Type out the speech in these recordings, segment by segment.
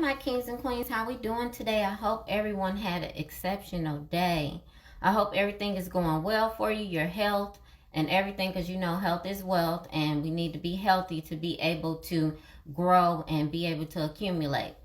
my kings and queens. How we doing today? I hope everyone had an exceptional day. I hope everything is going well for you, your health and everything, because you know health is wealth and we need to be healthy to be able to grow and be able to accumulate.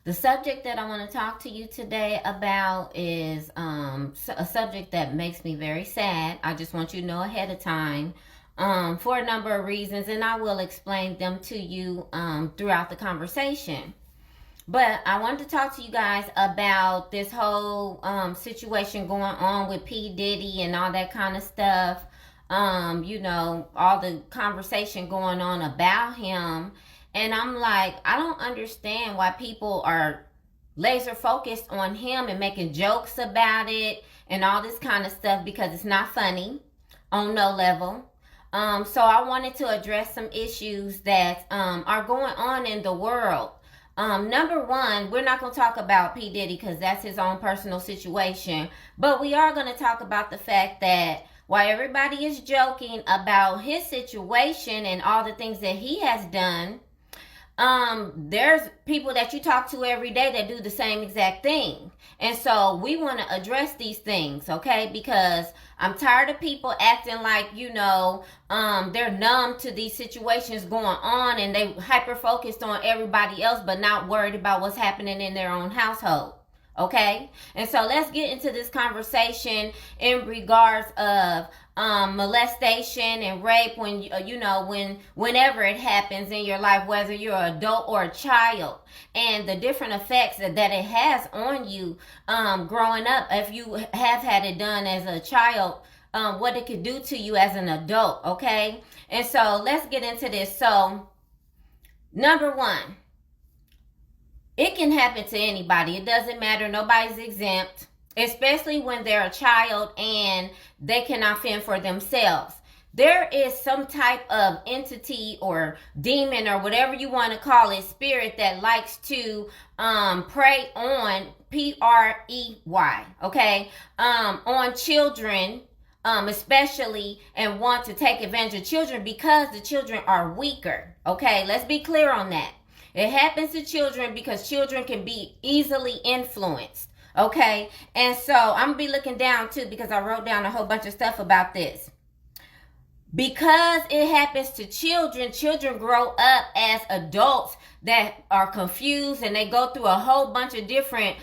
The subject that I want to talk to you today about is a subject that makes me very sad. I just want you to know ahead of time for a number of reasons, and I will explain them to you throughout the conversation. But I wanted to talk to you guys about this whole situation going on with P. Diddy and all that kind of stuff. You know, all the conversation going on about him. And I'm like, I don't understand why people are laser focused on him and making jokes about it and all this kind of stuff, because it's not funny on no level. So I wanted to address some issues that are going on in the world. Number one, we're not going to talk about P. Diddy because that's his own personal situation. But we are going to talk about the fact that while everybody is joking about his situation and all the things that he has done, there's people that you talk to every day that do the same exact thing. And so we want to address these things, okay? Because I'm tired of people acting like, you know, they're numb to these situations going on and they hyper focused on everybody else but not worried about what's happening in their own household. Okay, and so let's get into this conversation in regards of molestation and rape when you know whenever it happens in your life, whether you're an adult or a child, and the different effects that it has on you growing up. If you have had it done as a child, what it could do to you as an adult. Okay, and so let's get into this. So number one, it can happen to anybody. It doesn't matter. Nobody's exempt, especially when they're a child and they cannot fend for themselves. There is some type of entity or demon or whatever you want to call it, spirit that likes to prey on, P-R-E-Y, okay, on children, especially, and want to take advantage of children because the children are weaker. Okay, let's be clear on that. It happens to children because children can be easily influenced. Okay, and so I'm gonna be looking down too because I wrote down a whole bunch of stuff about this. Because it happens to children, children grow up as adults that are confused and they go through a whole bunch of different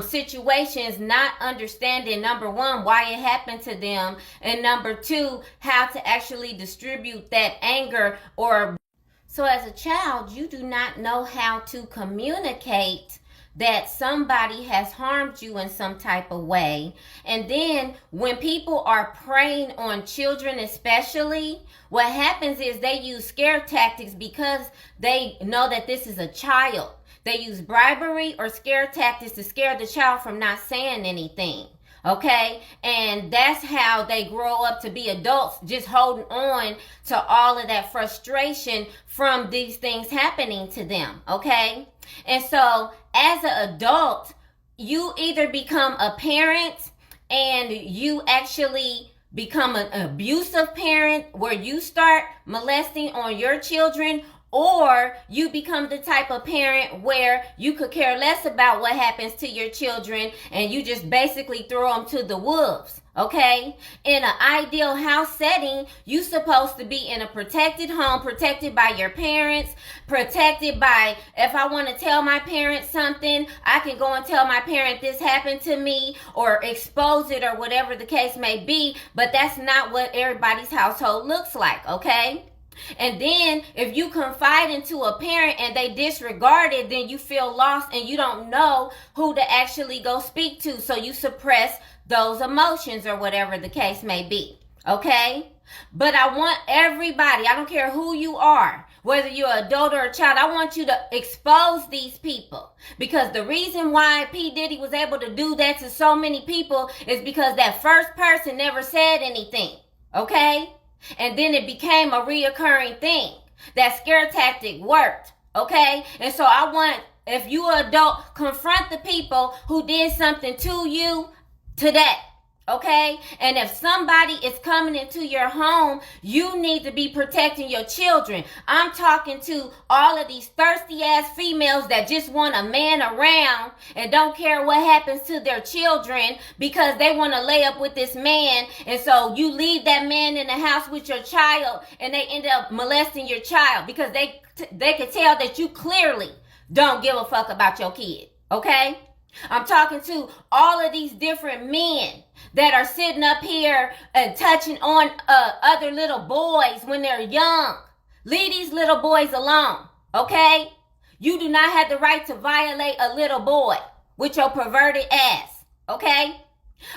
situations, not understanding, number one, why it happened to them, and number two, how to actually distribute that anger. Or so as a child, you do not know how to communicate that somebody has harmed you in some type of way. And then when people are preying on children especially, what happens is they use scare tactics because they know that this is a child. They use bribery or scare tactics to scare the child from not saying anything. Okay, and that's how they grow up to be adults, just holding on to all of that frustration from these things happening to them. Okay, and so as an adult, you either become a parent and you actually become an abusive parent where you start molesting on your children, or you become the type of parent where you could care less about what happens to your children and you just basically throw them to the wolves. Okay, in an ideal house setting, you're supposed to be in a protected home, protected by your parents, protected by, if I want to tell my parents something, I can go and tell my parent this happened to me, or expose it, or whatever the case may be. But that's not what everybody's household looks like. Okay, and then if you confide into a parent and they disregard it, then you feel lost and you don't know who to actually go speak to. So you suppress those emotions or whatever the case may be. Okay? But I want everybody, I don't care who you are, whether you're an adult or a child, I want you to expose these people. Because the reason why P. Diddy was able to do that to so many people is because that first person never said anything. Okay? And then it became a reoccurring thing. That scare tactic worked. Okay? And so I want, if you're an adult, confront the people who did something to you today. Okay? And if somebody is coming into your home, you need to be protecting your children. I'm talking to all of these thirsty ass females that just want a man around and don't care what happens to their children because they want to lay up with this man. And so you leave that man in the house with your child and they end up molesting your child because they can tell that you clearly don't give a fuck about your kid. Okay? I'm talking to all of these different men that are sitting up here and touching on other little boys when they're young. Leave these little boys alone, okay? You do not have the right to violate a little boy with your perverted ass, okay?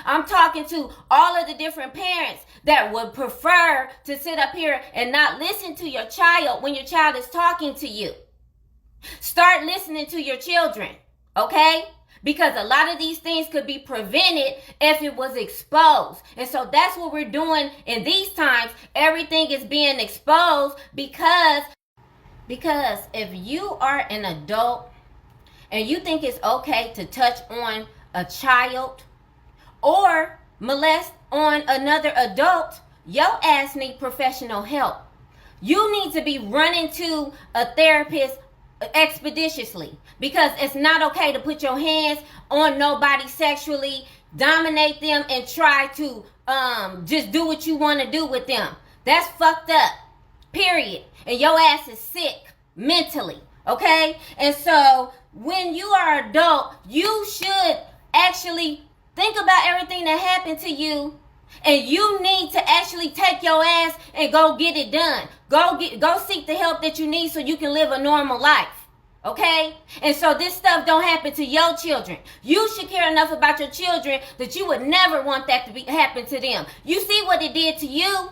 I'm talking to all of the different parents that would prefer to sit up here and not listen to your child when your child is talking to you. Start listening to your children, okay? Because a lot of these things could be prevented if it was exposed. And so that's what we're doing in these times. Everything is being exposed because if you are an adult and you think it's okay to touch on a child or molest on another adult, your ass need professional help. You need to be running to a therapist expeditiously, because it's not okay to put your hands on nobody sexually, dominate them, and try to just do what you want to do with them. That's fucked up, period. And your ass is sick mentally, okay? And so when you are an adult, you should actually think about everything that happened to you, and you need to actually take your ass and go get it done. Go seek the help that you need so you can live a normal life. Okay? And so this stuff don't happen to your children. You should care enough about your children that you would never want that to happen to them. You see what it did to you?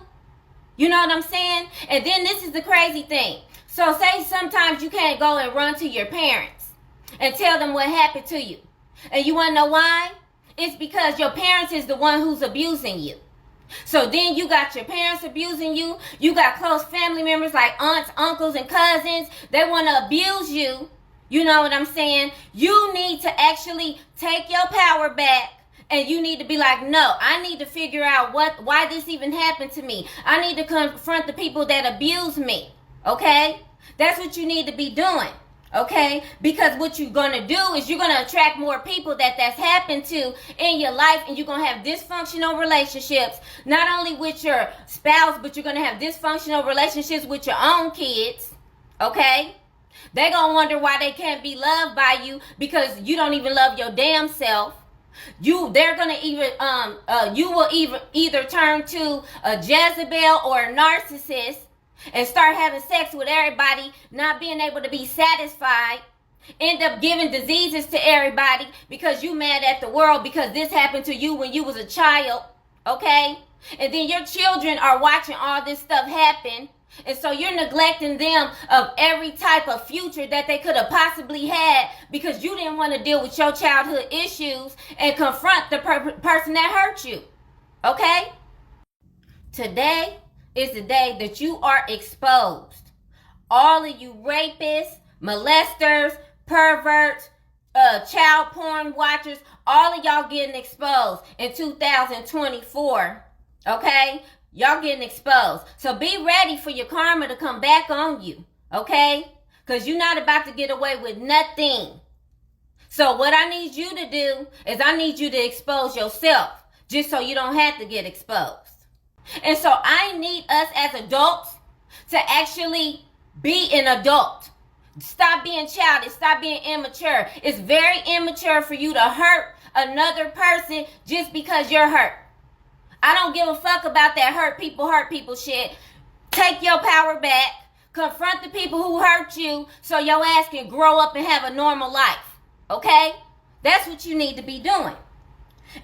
You know what I'm saying? And then this is the crazy thing. So say sometimes you can't go and run to your parents and tell them what happened to you. And you want to know why? It's because your parents is the one who's abusing you. So then you got your parents abusing you. You got close family members like aunts, uncles, and cousins. They want to abuse you. You know what I'm saying? You need to actually take your power back. And you need to be like, no, I need to figure out why this even happened to me. I need to confront the people that abuse me. Okay? That's what you need to be doing. Okay? Because what you're going to do is you're going to attract more people that's happened to in your life, and you're going to have dysfunctional relationships, not only with your spouse, but you're going to have dysfunctional relationships with your own kids. Okay? They're going to wonder why they can't be loved by you because you don't even love your damn self. They're going to you will either turn to a Jezebel or a narcissist and start having sex with everybody, not being able to be satisfied, end up giving diseases to everybody because you mad at the world because this happened to you when you was a child, okay? And then your children are watching all this stuff happen, and so you're neglecting them of every type of future that they could have possibly had because you didn't want to deal with your childhood issues and confront the person that hurt you, okay? Today is the day that you are exposed. All of you rapists, molesters, perverts, child porn watchers, all of y'all getting exposed in 2024. Okay? Y'all getting exposed. So be ready for your karma to come back on you. Okay? Because you're not about to get away with nothing. So what I need you to do is I need you to expose yourself just so you don't have to get exposed. And so I need us as adults to actually be an adult. Stop being childish. Stop being immature. It's very immature for you to hurt another person just because you're hurt. I don't give a fuck about that hurt people shit. Take your power back. Confront the people who hurt you so your ass can grow up and have a normal life. Okay? That's what you need to be doing.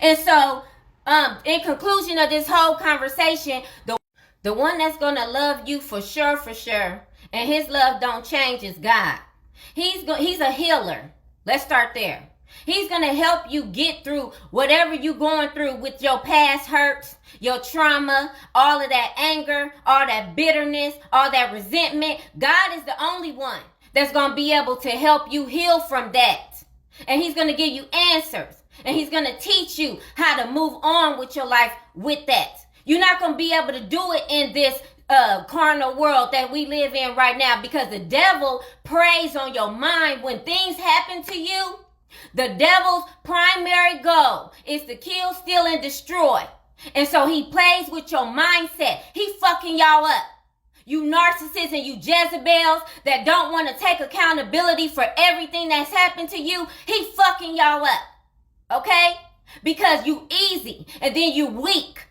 And so, in conclusion of this whole conversation, the one that's going to love you for sure, and his love don't change is God. He's a healer. Let's start there. He's going to help you get through whatever you're going through with your past hurts, your trauma, all of that anger, all that bitterness, all that resentment. God is the only one that's going to be able to help you heal from that. And he's going to give you answers. And he's going to teach you how to move on with your life with that. You're not going to be able to do it in this carnal world that we live in right now, because the devil preys on your mind when things happen to you. The devil's primary goal is to kill, steal, and destroy. And so he plays with your mindset. He fucking y'all up. You narcissists and you Jezebels that don't want to take accountability for everything that's happened to you, he fucking y'all up. Okay? Because you easy and then you weak.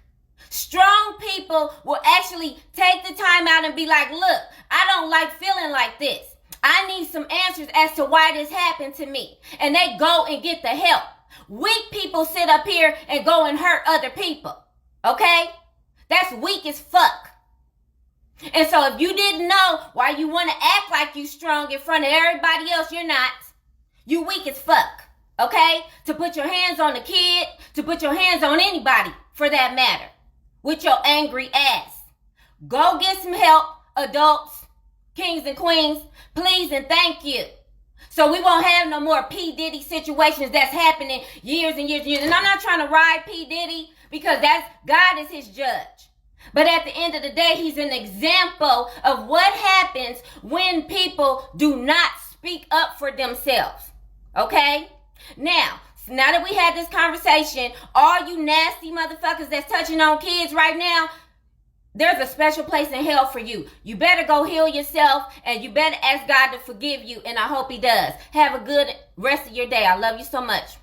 Strong people will actually take the time out and be like, look, I don't like feeling like this. I need some answers as to why this happened to me. And they go and get the help. Weak people sit up here and go and hurt other people. Okay? That's weak as fuck. And so if you didn't know why you want to act like you strong in front of everybody else, you're not. You weak as fuck. Okay? To put your hands on a kid, to put your hands on anybody for that matter, with your angry ass. Go get some help, adults, kings and queens, please and thank you. So we won't have no more P. Diddy situations that's happening years and years and years. And I'm not trying to ride P. Diddy, because God is his judge. But at the end of the day, he's an example of what happens when people do not speak up for themselves. Okay? Now that we had this conversation, all you nasty motherfuckers that's touching on kids right now, there's a special place in hell for you. You better go heal yourself, and you better ask God to forgive you, and I hope he does. Have a good rest of your day. I love you so much.